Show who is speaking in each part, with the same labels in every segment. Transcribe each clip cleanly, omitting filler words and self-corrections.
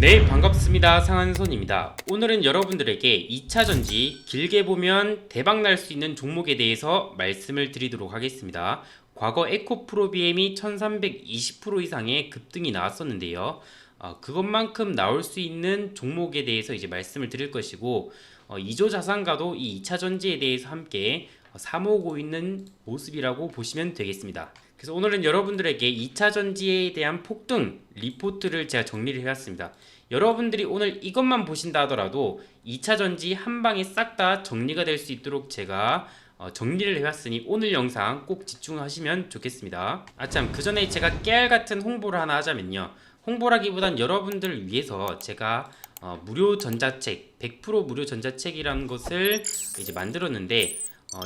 Speaker 1: 네, 반갑습니다. 상한손입니다. 오늘은 여러분들에게 2차전지 길게 보면 대박날 수 있는 종목에 대해서 말씀을 드리도록 하겠습니다. 과거 에코프로비엠이 1320% 이상의 급등이 나왔었는데요. 그것만큼 나올 수 있는 종목에 대해서 이제 말씀을 드릴 것이고, 이조자산가도 이 2차전지에 대해서 함께 사모으고 있는 모습이라고 보시면 되겠습니다. 그래서 오늘은 여러분들에게 2차전지에 대한 폭등 리포트를 제가 정리를 해왔습니다. 여러분들이 오늘 이것만 보신다 하더라도 2차전지 한 방에 싹 다 정리가 될 수 있도록 제가 정리를 해왔으니 오늘 영상 꼭 집중하시면 좋겠습니다. 참, 그 전에 제가 깨알 같은 홍보를 하나 하자면요. 홍보라기보단 여러분들을 위해서 제가 무료 전자책, 100% 무료 전자책이라는 것을 이제 만들었는데,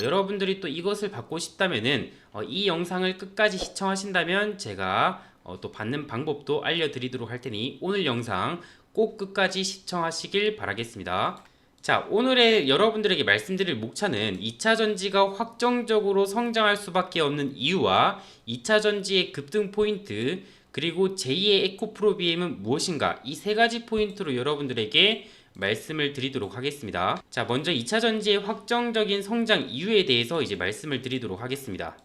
Speaker 1: 여러분들이 또 이것을 받고 싶다면은 이 영상을 끝까지 시청하신다면 제가 또 받는 방법도 알려드리도록 할 테니 오늘 영상 꼭 끝까지 시청하시길 바라겠습니다. 자, 오늘의 여러분들에게 말씀드릴 목차는 2차전지가 확정적으로 성장할 수밖에 없는 이유와 2차전지의 급등 포인트, 그리고 제2의 에코프로비엠은 무엇인가, 이 세 가지 포인트로 여러분들에게 말씀을 드리도록 하겠습니다. 자, 먼저 2차전지의 확정적인 성장 이유에 대해서 이제 말씀을 드리도록 하겠습니다.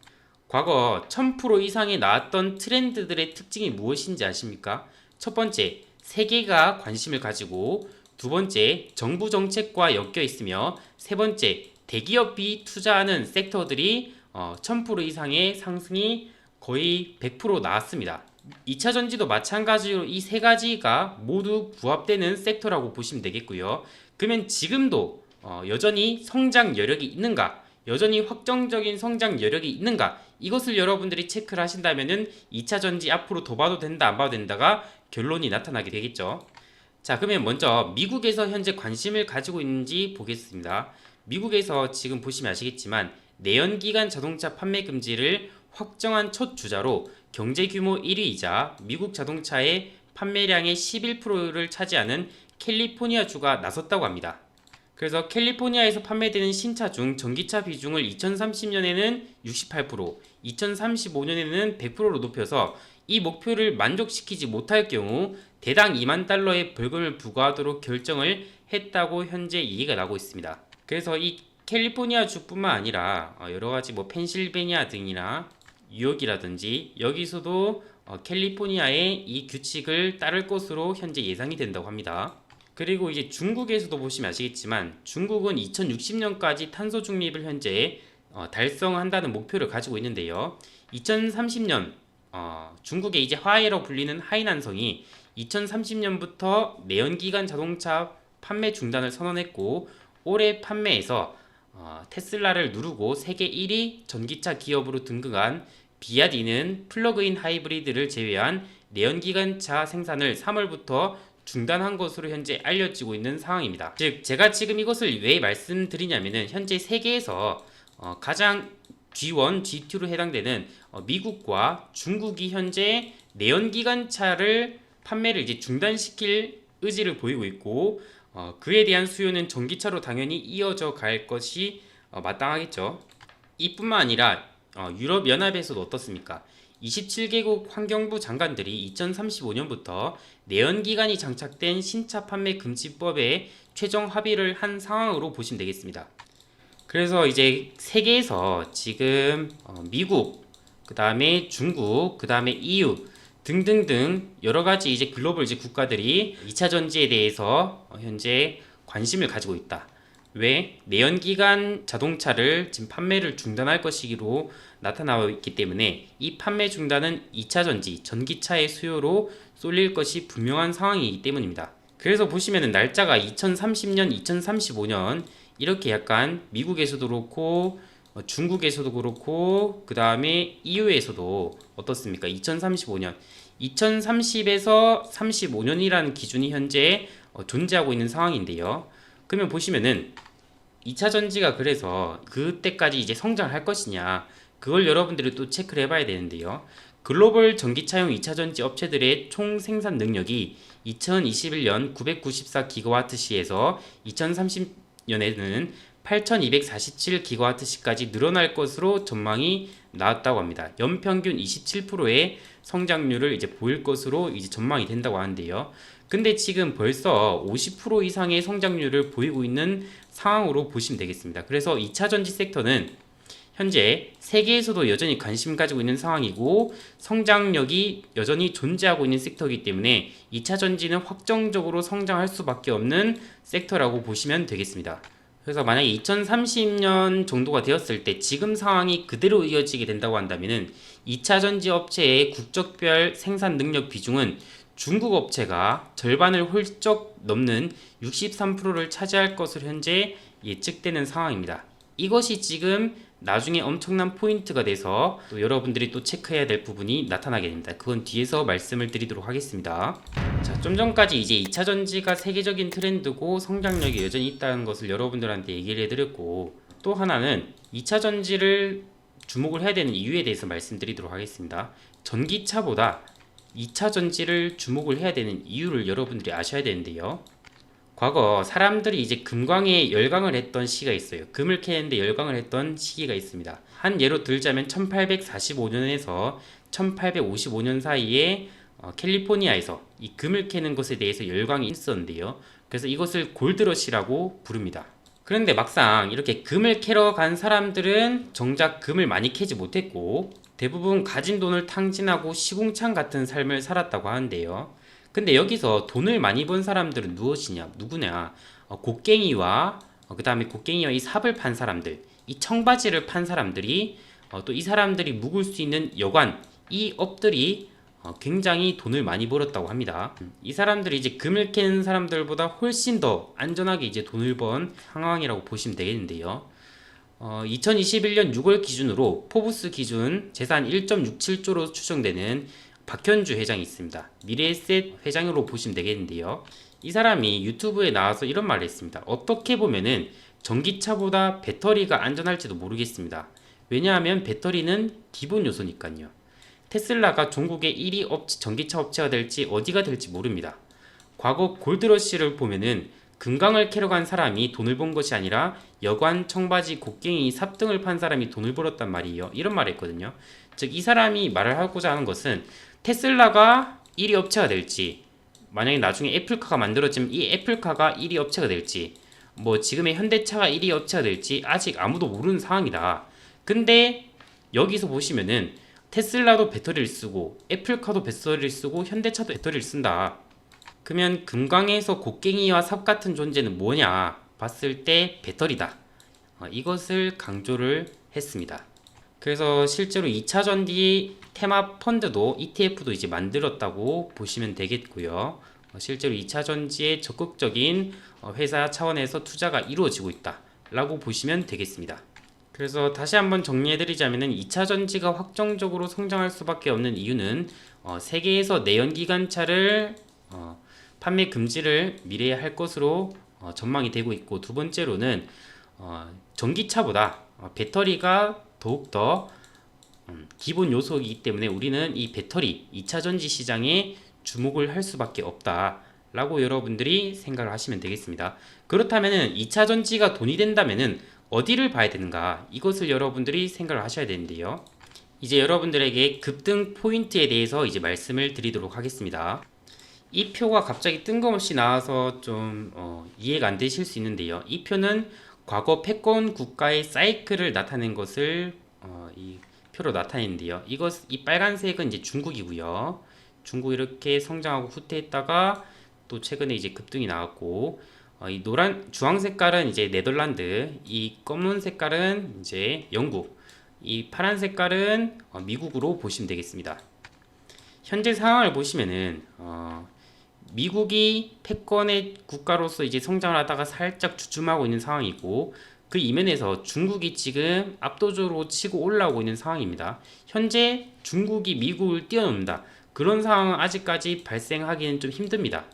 Speaker 1: 과거 1000% 이상에 나왔던 트렌드들의 특징이 무엇인지 아십니까? 첫 번째, 세계가 관심을 가지고, 두 번째, 정부 정책과 엮여 있으며, 세 번째, 대기업이 투자하는 섹터들이 1000% 이상의 상승이 거의 100% 나왔습니다. 2차전지도 마찬가지로 이 세 가지가 모두 부합되는 섹터라고 보시면 되겠고요. 그러면 지금도 여전히 성장 여력이 있는가? 여전히 확정적인 성장 여력이 있는가? 이것을 여러분들이 체크를 하신다면은 2차전지 앞으로 더 봐도 된다, 안 봐도 된다가 결론이 나타나게 되겠죠. 자, 그러면 먼저 미국에서 현재 관심을 가지고 있는지 보겠습니다. 미국에서 지금 보시면 아시겠지만 내연기관 자동차 판매 금지를 확정한 첫 주자로 경제 규모 1위이자 미국 자동차의 판매량의 11%를 차지하는 캘리포니아주가 나섰다고 합니다. 그래서 캘리포니아에서 판매되는 신차 중 전기차 비중을 2030년에는 68%, 2035년에는 100%로 높여서 이 목표를 만족시키지 못할 경우 대당 2만 달러의 벌금을 부과하도록 결정을 했다고 현재 얘기가 나오고 있습니다. 그래서 이 캘리포니아 주뿐만 아니라 여러가지 펜실베니아 등이나 뉴욕이라든지 여기서도 캘리포니아의 이 규칙을 따를 것으로 현재 예상이 된다고 합니다. 그리고 이제 중국에서도 보시면 아시겠지만 중국은 2060년까지 탄소 중립을 현재 달성한다는 목표를 가지고 있는데요. 2030년 중국의 이제 화해로 불리는 하이난성이 2030년부터 내연기관 자동차 판매 중단을 선언했고, 올해 판매에서 테슬라를 누르고 세계 1위 전기차 기업으로 등극한 비아디는 플러그인 하이브리드를 제외한 내연기관차 생산을 3월부터 중단한 것으로 현재 알려지고 있는 상황입니다. 즉, 제가 지금 이것을 왜 말씀드리냐면은 현재 세계에서 가장 G1, G2로 해당되는 미국과 중국이 현재 내연기관차를 판매를 이제 중단시킬 의지를 보이고 있고, 그에 대한 수요는 전기차로 당연히 이어져 갈 것이 마땅하겠죠. 이뿐만 아니라 유럽연합에서도 어떻습니까? 27개국 환경부 장관들이 2035년부터 내연기관이 장착된 신차 판매 금지법에 최종 합의를 한 상황으로 보시면 되겠습니다. 그래서 이제 세계에서 지금 미국, 그 다음에 중국, 그 다음에 EU 등등등 여러가지 이제 글로벌 이제 국가들이 2차전지에 대해서 현재 관심을 가지고 있다. 왜? 내연기관 자동차를 지금 판매를 중단할 것이기로 나타나고 있기 때문에 이 판매 중단은 2차전지, 전기차의 수요로 쏠릴 것이 분명한 상황이기 때문입니다. 그래서 보시면은 날짜가 2030년, 2035년 이렇게 약간 미국에서도 그렇고 중국에서도 그렇고 그 다음에 EU에서도 어떻습니까? 2035년 2030에서 35년이라는 기준이 현재 존재하고 있는 상황인데요. 그러면 보시면은 2차전지가 그래서 그때까지 이제 성장할 것이냐, 그걸 여러분들이 또 체크를 해봐야 되는데요. 글로벌 전기차용 2차전지 업체들의 총 생산 능력이 2021년 994GWh에서 2030년에는 8247GWh까지 늘어날 것으로 전망이 나왔다고 합니다. 연평균 27%의 성장률을 이제 보일 것으로 이제 전망이 된다고 하는데요. 근데 지금 벌써 50% 이상의 성장률을 보이고 있는 상황으로 보시면 되겠습니다. 그래서 2차 전지 섹터는 현재 세계에서도 여전히 관심 가지고 있는 상황이고 성장력이 여전히 존재하고 있는 섹터이기 때문에 2차 전지는 확정적으로 성장할 수밖에 없는 섹터라고 보시면 되겠습니다. 그래서 만약에 2030년 정도가 되었을 때 지금 상황이 그대로 이어지게 된다고 한다면은 2차 전지 업체의 국적별 생산 능력 비중은 중국 업체가 절반을 훌쩍 넘는 63%를 차지할 것으로 현재 예측되는 상황입니다. 이것이 지금 나중에 엄청난 포인트가 돼서 또 여러분들이 또 체크해야 될 부분이 나타나게 됩니다. 그건 뒤에서 말씀을 드리도록 하겠습니다. 자, 좀 전까지 이제 2차 전지가 세계적인 트렌드고 성장력이 여전히 있다는 것을 여러분들한테 얘기를 해드렸고, 또 하나는 2차 전지를 주목을 해야 되는 이유에 대해서 말씀드리도록 하겠습니다. 전기차보다 2차 전지를 주목을 해야 되는 이유를 여러분들이 아셔야 되는데요. 과거 사람들이 이제 금광에 열광을 했던 시기가 있어요. 금을 캐는데 열광을 했던 시기가 있습니다. 한 예로 들자면 1845년에서 1855년 사이에 캘리포니아에서 이 금을 캐는 것에 대해서 열광이 있었는데요. 그래서 이것을 골드러시라고 부릅니다. 그런데 막상 이렇게 금을 캐러 간 사람들은 정작 금을 많이 캐지 못했고 대부분 가진 돈을 탕진하고 시궁창 같은 삶을 살았다고 하는데요. 근데 여기서 돈을 많이 번 사람들은 누구냐? 곡괭이와 그 다음에 곡괭이와 이 삽을 판 사람들, 이 청바지를 판 사람들이 또 이 사람들이 묵을 수 있는 여관, 이 업들이 굉장히 돈을 많이 벌었다고 합니다. 이 사람들이 이제 금을 캐는 사람들보다 훨씬 더 안전하게 이제 돈을 번 상황이라고 보시면 되겠는데요. 2021년 6월 기준으로 포브스 기준 재산 1.67조로 추정되는 박현주 회장이 있습니다. 미래에셋 회장으로 보시면 되겠는데요. 이 사람이 유튜브에 나와서 이런 말을 했습니다. 어떻게 보면은 전기차보다 배터리가 안전할지도 모르겠습니다. 왜냐하면 배터리는 기본 요소니까요. 테슬라가 종국의 1위 전기차 업체가 될지 어디가 될지 모릅니다. 과거 골드러시를 보면은 금강을 캐러 간 사람이 돈을 번 것이 아니라 여관, 청바지, 곡괭이, 삽 등을 판 사람이 돈을 벌었단 말이에요. 이런 말을 했거든요. 즉 이 사람이 말을 하고자 하는 것은 테슬라가 1위 업체가 될지, 만약에 나중에 애플카가 만들어지면 이 애플카가 1위 업체가 될지, 뭐 지금의 현대차가 1위 업체가 될지 아직 아무도 모르는 상황이다. 근데 여기서 보시면은 테슬라도 배터리를 쓰고 애플카도 배터리를 쓰고 현대차도 배터리를 쓴다. 그러면 금강에서 곡괭이와 삽 같은 존재는 뭐냐 봤을 때 배터리다. 이것을 강조를 했습니다. 그래서 실제로 2차 전지 테마 펀드도 ETF도 이제 만들었다고 보시면 되겠고요. 실제로 2차 전지에 적극적인 회사 차원에서 투자가 이루어지고 있다 라고 보시면 되겠습니다. 그래서 다시 한번 정리해드리자면 2차 전지가 확정적으로 성장할 수밖에 없는 이유는 세계에서 내연기관차를 판매 금지를 미래에 할 것으로 전망이 되고 있고, 두 번째로는 전기차보다 배터리가 더욱더 기본 요소이기 때문에 우리는 이 배터리 2차 전지 시장에 주목을 할 수밖에 없다 라고 여러분들이 생각을 하시면 되겠습니다. 그렇다면 2차 전지가 돈이 된다면 어디를 봐야 되는가, 이것을 여러분들이 생각을 하셔야 되는데요. 이제 여러분들에게 급등 포인트에 대해서 이제 말씀을 드리도록 하겠습니다. 이 표가 갑자기 뜬금없이 나와서 좀 이해가 안 되실 수 있는데요. 이 표는 과거 패권 국가의 사이클을 나타낸 것을 이 표로 나타내는데요. 이 빨간색은 이제 중국이고요. 중국 이렇게 성장하고 후퇴했다가 또 최근에 이제 급등이 나왔고, 이 주황 색깔은 이제 네덜란드, 이 검은 색깔은 이제 영국, 이 파란 색깔은 미국으로 보시면 되겠습니다. 현재 상황을 보시면은 미국이 패권의 국가로서 이제 성장을 하다가 살짝 주춤하고 있는 상황이고, 그 이면에서 중국이 지금 압도적으로 치고 올라오고 있는 상황입니다. 현재 중국이 미국을 뛰어넘는다, 그런 상황은 아직까지 발생하기는 좀 힘듭니다.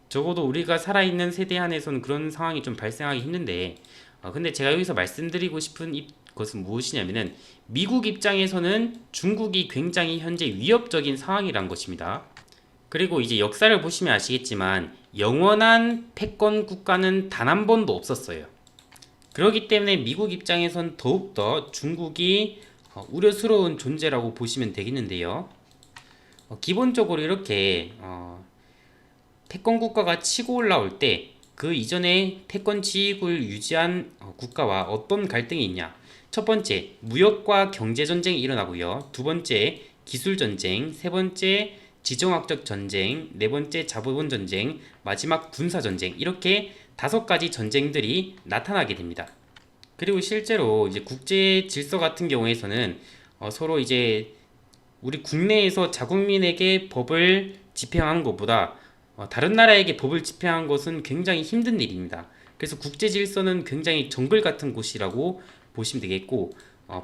Speaker 1: 적어도 우리가 살아있는 세대 안에서는 그런 상황이 좀 발생하기 힘든데, 근데 제가 여기서 말씀드리고 싶은 것은 무엇이냐면은 미국 입장에서는 중국이 굉장히 현재 위협적인 상황이란 것입니다. 그리고 이제 역사를 보시면 아시겠지만 영원한 패권 국가는 단 한 번도 없었어요. 그렇기 때문에 미국 입장에선 더욱더 중국이 우려스러운 존재라고 보시면 되겠는데요. 기본적으로 이렇게 패권 국가가 치고 올라올 때 그 이전에 패권 지위국을 유지한 국가와 어떤 갈등이 있냐. 첫 번째, 무역과 경제 전쟁이 일어나고요. 두 번째, 기술 전쟁. 세 번째, 지정학적 전쟁. 네 번째, 자본 전쟁. 마지막 군사 전쟁. 이렇게 5가지 전쟁들이 나타나게 됩니다. 그리고 실제로 이제 국제 질서 같은 경우에서는 서로 이제 우리 국내에서 자국민에게 법을 집행하는 것보다 다른 나라에게 법을 집행하는 것은 굉장히 힘든 일입니다. 그래서 국제 질서는 굉장히 정글 같은 곳이라고 보시면 되겠고,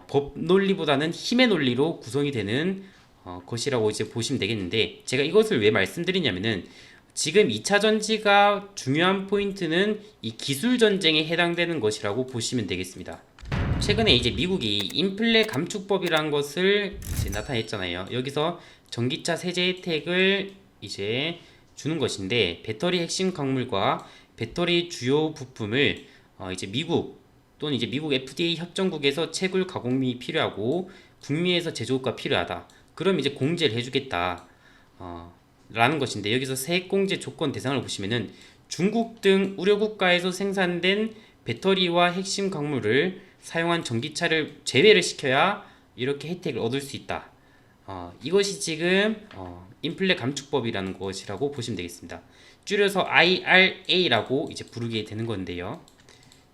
Speaker 1: 법 논리보다는 힘의 논리로 구성이 되는 것이라고 이제 보시면 되겠는데, 제가 이것을 왜 말씀드리냐면은 지금 2차 전지가 중요한 포인트는 이 기술 전쟁에 해당되는 것이라고 보시면 되겠습니다. 최근에 이제 미국이 인플레 감축법이라는 것을 이제 나타냈잖아요. 여기서 전기차 세제 혜택을 이제 주는 것인데, 배터리 핵심 광물과 배터리 주요 부품을 이제 미국 또는 이제 미국 FDA 협정국에서 채굴 가공이 필요하고 북미에서 제조업가 필요하다. 그럼 이제 공제를 해주겠다. 라는 것인데, 여기서 세액 공제 조건 대상을 보시면은 중국 등 우려 국가에서 생산된 배터리와 핵심 광물을 사용한 전기차를 제외를 시켜야 이렇게 혜택을 얻을 수 있다. 이것이 지금 인플레 감축법이라는 것이라고 보시면 되겠습니다. 줄여서 IRA라고 이제 부르게 되는 건데요.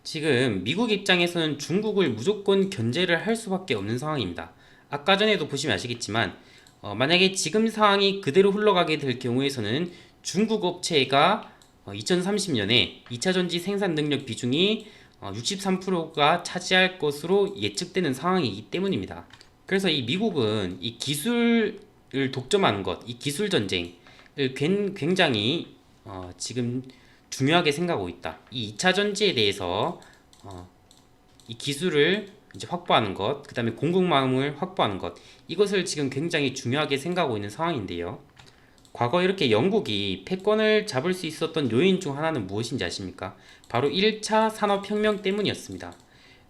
Speaker 1: 지금 미국 입장에서는 중국을 무조건 견제를 할 수밖에 없는 상황입니다. 아까 전에도 보시면 아시겠지만 만약에 지금 상황이 그대로 흘러가게 될 경우에서는 중국 업체가 2030년에 2차 전지 생산 능력 비중이 63%가 차지할 것으로 예측되는 상황이기 때문입니다. 그래서 이 미국은 이 기술을 독점하는 것, 이 기술 전쟁을 굉장히 지금 중요하게 생각하고 있다. 이 2차 전지에 대해서 이 기술을 이제 확보하는 것, 그 다음에 공급망을 확보하는 것, 이것을 지금 굉장히 중요하게 생각하고 있는 상황인데요. 과거 이렇게 영국이 패권을 잡을 수 있었던 요인 중 하나는 무엇인지 아십니까? 바로 1차 산업혁명 때문이었습니다.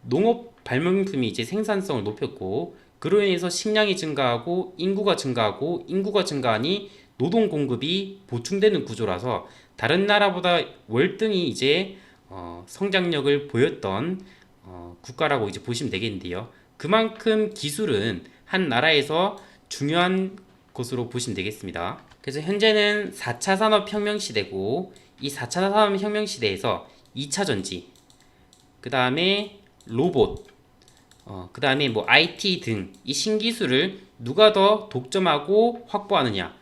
Speaker 1: 농업 발명품이 이제 생산성을 높였고, 그로 인해서 식량이 증가하고 인구가 증가하니 노동 공급이 보충되는 구조라서 다른 나라보다 월등히 이제 성장력을 보였던 국가라고 이제 보시면 되겠는데요. 그만큼 기술은 한 나라에서 중요한 것으로 보시면 되겠습니다. 그래서 현재는 4차 산업혁명 시대고, 이 4차 산업혁명 시대에서 2차 전지, 그 다음에 로봇, 그 다음에 뭐 IT 등 이 신기술을 누가 더 독점하고 확보하느냐,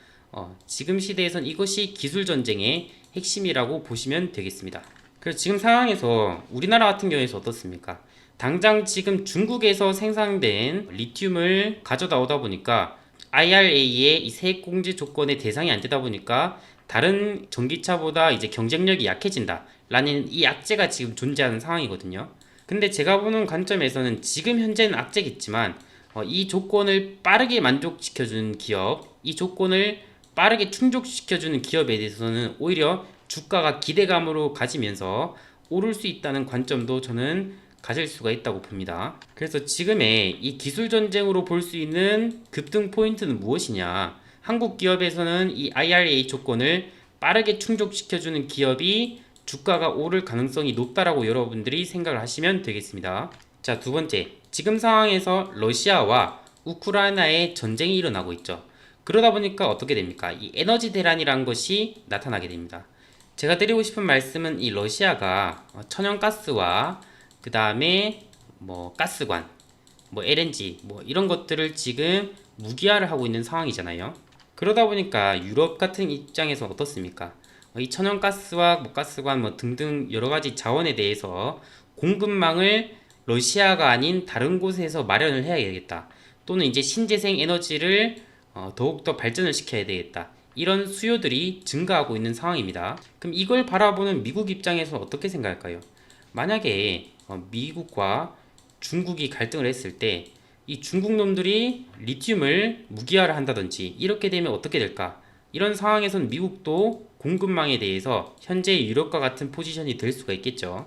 Speaker 1: 지금 시대에선 이것이 기술 전쟁의 핵심이라고 보시면 되겠습니다. 그래서 지금 상황에서 우리나라 같은 경우에서 어떻습니까? 당장 지금 중국에서 생산된 리튬을 가져다 오다 보니까 IRA의 이 세액 공제 조건의 대상이 안 되다 보니까 다른 전기차보다 이제 경쟁력이 약해진다 라는 이 악재가 지금 존재하는 상황이거든요. 근데 제가 보는 관점에서는 지금 현재는 악재겠지만 이 조건을 빠르게 만족시켜주는 기업, 이 조건을 빠르게 충족시켜주는 기업에 대해서는 오히려 주가가 기대감으로 가지면서 오를 수 있다는 관점도 저는 가질 수가 있다고 봅니다. 그래서 지금의 이 기술 전쟁으로 볼 수 있는 급등 포인트는 무엇이냐? 한국 기업에서는 이 IRA 조건을 빠르게 충족시켜주는 기업이 주가가 오를 가능성이 높다라고 여러분들이 생각을 하시면 되겠습니다. 자, 두 번째, 지금 상황에서 러시아와 우크라이나의 전쟁이 일어나고 있죠. 그러다 보니까 어떻게 됩니까? 이 에너지 대란이라는 것이 나타나게 됩니다. 제가 드리고 싶은 말씀은 이 러시아가 천연가스와 그 다음에 뭐 가스관, 뭐 LNG, 뭐 이런 것들을 지금 무기화를 하고 있는 상황이잖아요. 그러다 보니까 유럽 같은 입장에서 어떻습니까? 이 천연가스와 뭐 가스관 뭐 등등 여러 가지 자원에 대해서 공급망을 러시아가 아닌 다른 곳에서 마련을 해야 되겠다. 또는 이제 신재생 에너지를 더욱더 발전을 시켜야 되겠다. 이런 수요들이 증가하고 있는 상황입니다. 그럼 이걸 바라보는 미국 입장에서 어떻게 생각할까요? 만약에 미국과 중국이 갈등을 했을 때 이 중국 놈들이 리튬을 무기화를 한다든지 이렇게 되면 어떻게 될까? 이런 상황에선 미국도 공급망에 대해서 현재 유럽과 같은 포지션이 될 수가 있겠죠.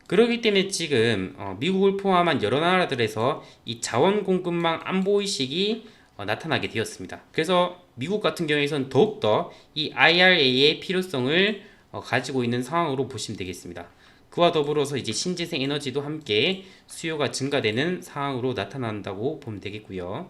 Speaker 1: 그렇기 때문에 지금 미국을 포함한 여러 나라들에서 이 자원 공급망 안보의식이 나타나게 되었습니다. 그래서 미국 같은 경우에선 더욱더 이 IRA의 필요성을 가지고 있는 상황으로 보시면 되겠습니다. 그와 더불어서 이제 신재생 에너지도 함께 수요가 증가되는 상황으로 나타난다고 보면 되겠고요.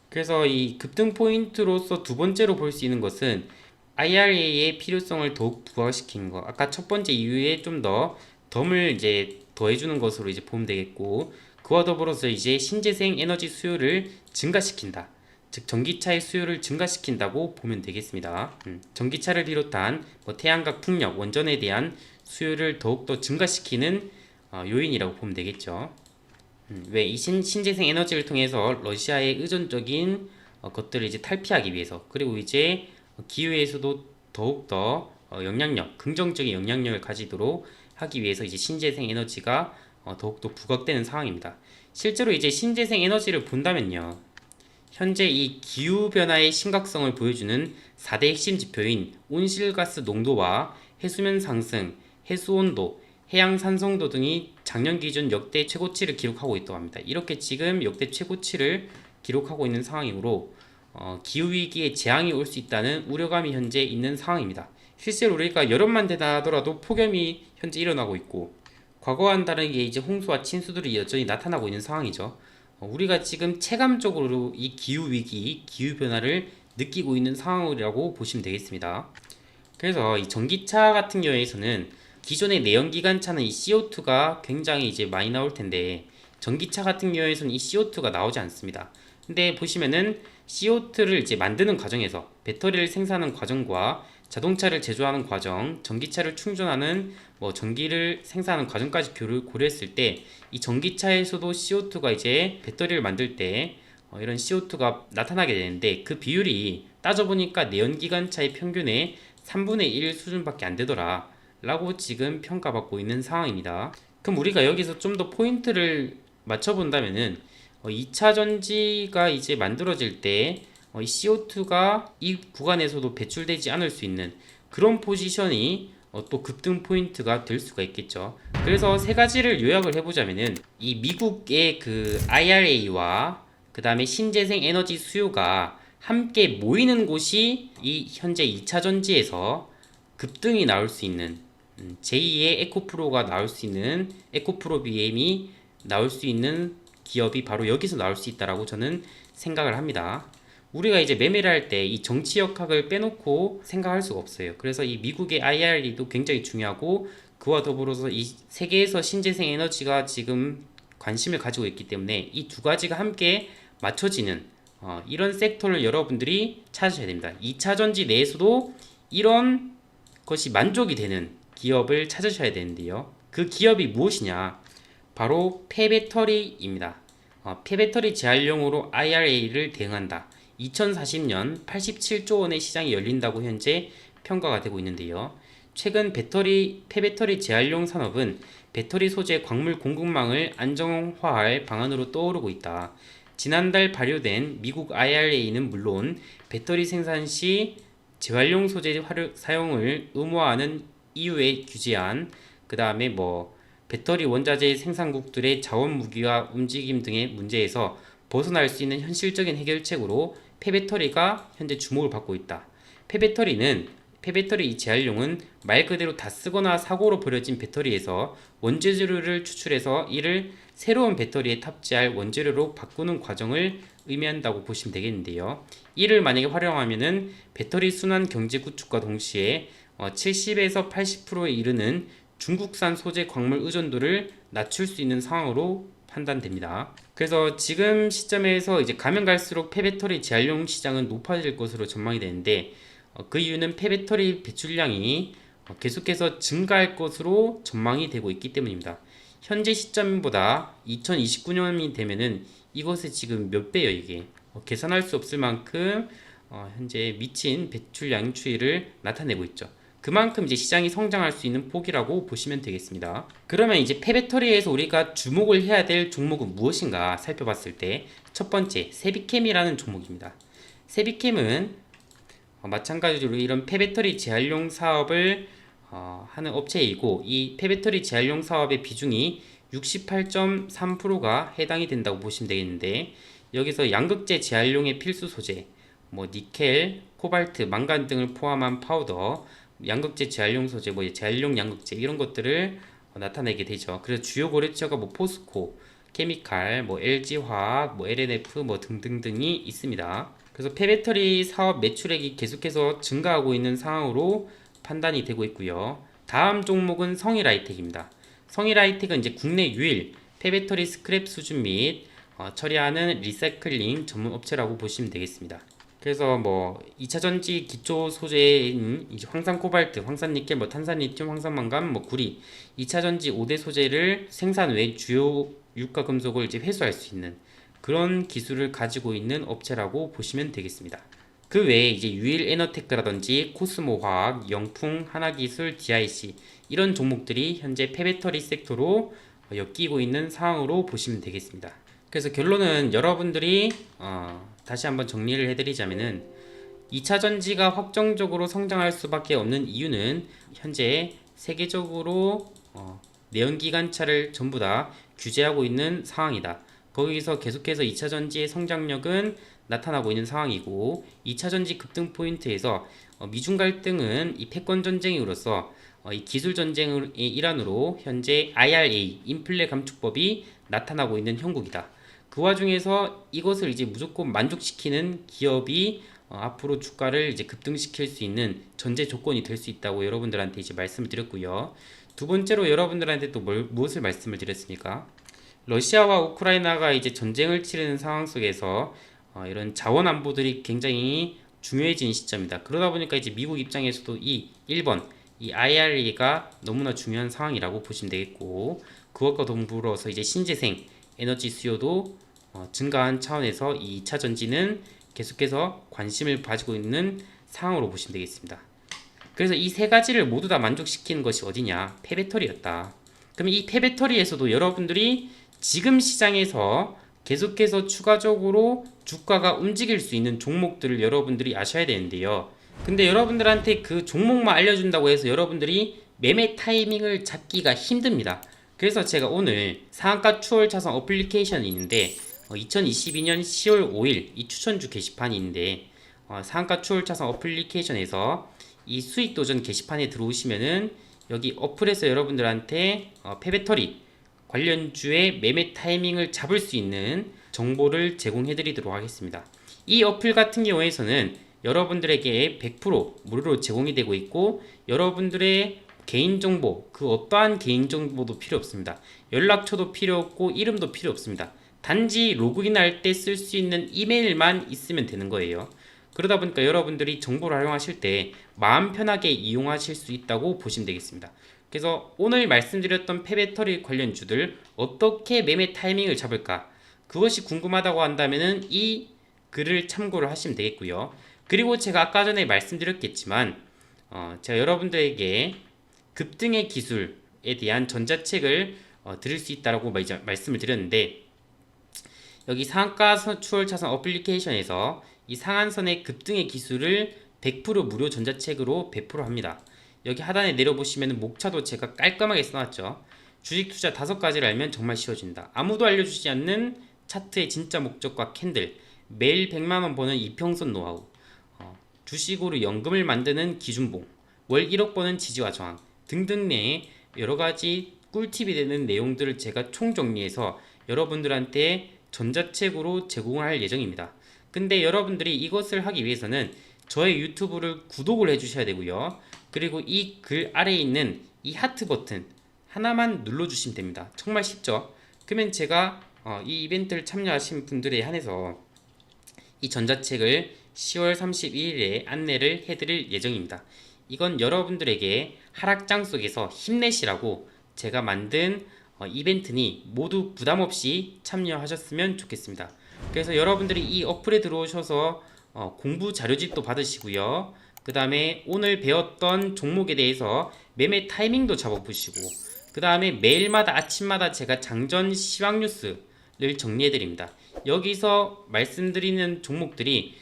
Speaker 1: 그래서 이 급등 포인트로서 두 번째로 볼 수 있는 것은 IRA의 필요성을 더욱 부각시키는 것. 아까 첫 번째 이유에 좀 더 덤을 이제 더해주는 것으로 이제 보면 되겠고, 그와 더불어서 이제 신재생 에너지 수요를 증가시킨다. 즉 전기차의 수요를 증가시킨다고 보면 되겠습니다. 전기차를 비롯한 뭐 태양광, 풍력, 원전에 대한 수요를 더욱더 증가시키는 요인이라고 보면 되겠죠. 왜 이 신재생 에너지를 통해서 러시아의 의존적인 것들을 이제 탈피하기 위해서, 그리고 이제 기후에서도 더욱더 영향력, 긍정적인 영향력을 가지도록 하기 위해서 이제 신재생 에너지가 더욱더 부각되는 상황입니다. 실제로 이제 신재생 에너지를 본다면요, 현재 이 기후변화의 심각성을 보여주는 4대 핵심 지표인 온실가스 농도와 해수면 상승, 해수온도, 해양 산성도 등이 작년 기준 역대 최고치를 기록하고 있다고 합니다. 이렇게 지금 역대 최고치를 기록하고 있는 상황이므로 기후위기에 재앙이 올 수 있다는 우려감이 현재 있는 상황입니다. 실제로 우리가 여름만 되다 하더라도 폭염이 현재 일어나고 있고, 과거와는 다르게 이제 홍수와 침수들이 여전히 나타나고 있는 상황이죠. 우리가 지금 체감적으로 이 기후위기, 기후변화를 느끼고 있는 상황이라고 보시면 되겠습니다. 그래서 이 전기차 같은 경우에서는 기존의 내연기관차는 이 CO2가 굉장히 이제 많이 나올 텐데, 전기차 같은 경우에서는 이 CO2가 나오지 않습니다. 근데 보시면은 CO2를 이제 만드는 과정에서 배터리를 생산하는 과정과 자동차를 제조하는 과정, 전기차를 충전하는 전기를 생산하는 과정까지 고려했을 때 이 전기차에서도 CO2가 이제 배터리를 만들 때 이런 CO2가 나타나게 되는데, 그 비율이 따져보니까 내연기관차의 평균의 3분의 1 수준밖에 안 되더라 라고 지금 평가받고 있는 상황입니다. 그럼 우리가 여기서 좀 더 포인트를 맞춰본다면은 2차 전지가 이제 만들어질 때 이 CO2가 이 구간에서도 배출되지 않을 수 있는 그런 포지션이 또 급등 포인트가 될 수가 있겠죠. 그래서 세 가지를 요약을 해보자면은 이 미국의 그 IRA와 그 다음에 신재생 에너지 수요가 함께 모이는 곳이 이 현재 2차 전지에서 급등이 나올 수 있는 제2의 에코프로가 나올 수 있는 에코프로 BM이 나올 수 있는 기업이 바로 여기서 나올 수 있다라고 저는 생각을 합니다. 우리가 이제 매매를 할 때 이 정치 역학을 빼놓고 생각할 수가 없어요. 그래서 이 미국의 IRA도 굉장히 중요하고, 그와 더불어서 이 세계에서 신재생 에너지가 지금 관심을 가지고 있기 때문에 이 두 가지가 함께 맞춰지는 이런 섹터를 여러분들이 찾으셔야 됩니다. 2차 전지 내에서도 이런 것이 만족이 되는 기업을 찾으셔야 되는데요. 그 기업이 무엇이냐? 바로 폐배터리입니다. 폐배터리 재활용으로 IRA를 대응한다. 2040년 87조 원의 시장이 열린다고 현재 평가가 되고 있는데요. 최근 폐배터리 재활용 산업은 배터리 소재 광물 공급망을 안정화할 방안으로 떠오르고 있다. 지난달 발효된 미국 IRA는 물론 배터리 생산 시 재활용 소재 사용을 의무화하는 EU의 규제안, 그 다음에 배터리 원자재 생산국들의 자원 무기화 움직임 등의 문제에서 벗어날 수 있는 현실적인 해결책으로 폐배터리가 현재 주목을 받고 있다. 폐배터리 재활용은 말 그대로 다 쓰거나 사고로 버려진 배터리에서 원재료를 추출해서 이를 새로운 배터리에 탑재할 원재료로 바꾸는 과정을 의미한다고 보시면 되겠는데요. 이를 만약에 활용하면은 배터리 순환 경제 구축과 동시에 70에서 80%에 이르는 중국산 소재 광물 의존도를 낮출 수 있는 상황으로 판단됩니다. 그래서 지금 시점에서 이제 가면 갈수록 폐배터리 재활용 시장은 높아질 것으로 전망이 되는데, 그 이유는 폐배터리 배출량이 계속해서 증가할 것으로 전망이 되고 있기 때문입니다. 현재 시점보다 2029년이 되면은 이것의 지금 몇 배예요, 이게. 계산할 수 없을 만큼 현재 미친 배출량 추이를 나타내고 있죠. 그만큼 이제 시장이 성장할 수 있는 폭이라고 보시면 되겠습니다. 그러면 이제 폐배터리에서 우리가 주목을 해야 될 종목은 무엇인가 살펴봤을 때, 첫 번째 세비캠이라는 종목입니다. 세비캠은 마찬가지로 이런 폐배터리 재활용 사업을 하는 업체이고, 이 폐배터리 재활용 사업의 비중이 68.3%가 해당이 된다고 보시면 되겠는데, 여기서 양극재 재활용의 필수 소재, 뭐 니켈, 코발트, 망간 등을 포함한 파우더, 양극재 재활용 소재, 뭐 재활용 양극재 이런 것들을 나타내게 되죠. 그래서 주요 거래처가 뭐 포스코, 케미칼, 뭐 LG화학, 뭐 LNF 뭐 등등등이 있습니다. 그래서 폐배터리 사업 매출액이 계속해서 증가하고 있는 상황으로 판단이 되고 있고요. 다음 종목은 성일하이텍입니다. 성일하이텍은 이제 국내 유일 폐배터리 스크랩 수준 및 처리하는 리사이클링 전문 업체라고 보시면 되겠습니다. 그래서 뭐 2차전지 기초 소재인 이제 황산 코발트, 황산 니켈, 뭐 탄산 리튬, 황산 망간, 뭐 구리 2차전지 5대 소재를 생산 외 주요 유가 금속을 이제 회수할 수 있는 그런 기술을 가지고 있는 업체라고 보시면 되겠습니다. 그 외에 이제 유일 에너테크라든지 코스모 화학, 영풍, 하나기술, DIC 이런 종목들이 현재 폐배터리 섹터로 엮이고 있는 상황으로 보시면 되겠습니다. 그래서 결론은 여러분들이 다시 한번 정리를 해드리자면은 2차 전지가 확정적으로 성장할 수밖에 없는 이유는 현재 세계적으로 내연기관차를 전부 다 규제하고 있는 상황이다. 거기서 계속해서 2차 전지의 성장력은 나타나고 있는 상황이고 2차 전지 급등 포인트에서 미중 갈등은 이 패권 전쟁으로서 이 기술 전쟁의 일환으로 현재 IRA 인플레 감축법이 나타나고 있는 형국이다. 그 와중에서 이것을 이제 무조건 만족시키는 기업이 앞으로 주가를 이제 급등시킬 수 있는 전제 조건이 될 수 있다고 여러분들한테 이제 말씀을 드렸고요. 두 번째로 여러분들한테 또 무엇을 말씀을 드렸습니까? 러시아와 우크라이나가 이제 전쟁을 치르는 상황 속에서 이런 자원 안보들이 굉장히 중요해진 시점이다. 그러다 보니까 이제 미국 입장에서도 이 1번 이 IRA가 너무나 중요한 상황이라고 보시면 되겠고 그것과 더불어서 이제 신재생 에너지 수요도 증가한 차원에서 이 2차 전지는 계속해서 관심을 가지고 있는 상황으로 보시면 되겠습니다. 그래서 이 세 가지를 모두 다 만족시키는 것이 어디냐? 폐배터리였다. 그럼 이 폐배터리에서도 여러분들이 지금 시장에서 계속해서 추가적으로 주가가 움직일 수 있는 종목들을 여러분들이 아셔야 되는데요. 근데 여러분들한테 그 종목만 알려준다고 해서 여러분들이 매매 타이밍을 잡기가 힘듭니다. 그래서 제가 오늘 상한가 추월 차선 어플리케이션이 있는데 2022년 10월 5일 이 추천주 게시판이 있는데 상한가 추월 차선 어플리케이션에서 이 수익 도전 게시판에 들어오시면은 여기 어플에서 여러분들한테 폐배터리 관련주의 매매 타이밍을 잡을 수 있는 정보를 제공해 드리도록 하겠습니다. 이 어플 같은 경우에서는 여러분들에게 100% 무료로 제공이 되고 있고 여러분들의 개인정보, 그 어떠한 개인정보도 필요 없습니다. 연락처도 필요 없고 이름도 필요 없습니다. 단지 로그인 할 때 쓸 수 있는 이메일만 있으면 되는 거예요. 그러다 보니까 여러분들이 정보를 활용하실 때 마음 편하게 이용하실 수 있다고 보시면 되겠습니다. 그래서 오늘 말씀드렸던 폐배터리 관련주들 어떻게 매매 타이밍을 잡을까? 그것이 궁금하다고 한다면은 이 글을 참고를 하시면 되겠고요. 그리고 제가 아까 전에 말씀드렸겠지만 제가 여러분들에게 급등의 기술에 대한 전자책을 드릴 수 있다고 말씀을 드렸는데 여기 상한가 추월 차선 어플리케이션에서 이 상한선의 급등의 기술을 100% 무료 전자책으로 배포합니다. 여기 하단에 내려보시면 목차도 제가 깔끔하게 써놨죠. 주식 투자 5가지를 알면 정말 쉬워진다. 아무도 알려주지 않는 차트의 진짜 목적과 캔들, 매일 100만원 버는 이평선 노하우, 주식으로 연금을 만드는 기준봉, 월 1억 버는 지지와 저항 등등 내 여러가지 꿀팁이 되는 내용들을 제가 총정리해서 여러분들한테 전자책으로 제공을 할 예정입니다. 근데 여러분들이 이것을 하기 위해서는 저의 유튜브를 구독을 해주셔야 되고요. 그리고 이 글 아래에 있는 이 하트 버튼 하나만 눌러주시면 됩니다. 정말 쉽죠? 그러면 제가 이 이벤트를 참여하신 분들에 한해서 이 전자책을 10월 31일에 안내를 해드릴 예정입니다. 이건 여러분들에게 하락장 속에서 힘내시라고 제가 만든 이벤트니 모두 부담없이 참여하셨으면 좋겠습니다. 그래서 여러분들이 이 어플에 들어오셔서 공부 자료집도 받으시고요. 그 다음에 오늘 배웠던 종목에 대해서 매매 타이밍도 잡아보시고 그 다음에 매일마다 아침마다 제가 장전 시황 뉴스를 정리해드립니다. 여기서 말씀드리는 종목들이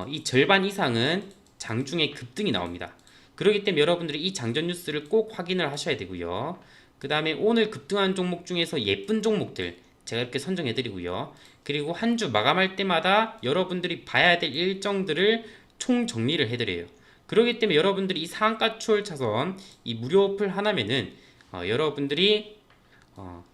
Speaker 1: 이 절반 이상은 장중에 급등이 나옵니다. 그렇기 때문에 여러분들이 이 장전 뉴스를 꼭 확인을 하셔야 되고요. 그 다음에 오늘 급등한 종목 중에서 예쁜 종목들 제가 이렇게 선정해드리고요. 그리고 한 주 마감할 때마다 여러분들이 봐야 될 일정들을 총 정리를 해드려요. 그렇기 때문에 여러분들이 이 상한가 추월 차선 이 무료 어플 하나면은 여러분들이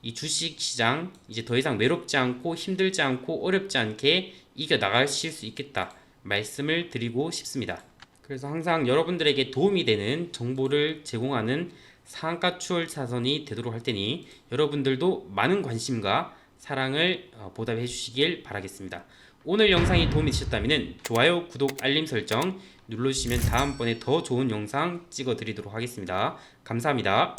Speaker 1: 이 주식 시장 이제 더 이상 외롭지 않고 힘들지 않고 어렵지 않게 이겨 나가실 수 있겠다 말씀을 드리고 싶습니다. 그래서 항상 여러분들에게 도움이 되는 정보를 제공하는 상한가 추월 차선이 되도록 할 테니 여러분들도 많은 관심과 사랑을 보답해 주시길 바라겠습니다. 오늘 영상이 도움이 되셨다면 좋아요, 구독, 알림 설정 눌러주시면 다음번에 더 좋은 영상 찍어 드리도록 하겠습니다. 감사합니다.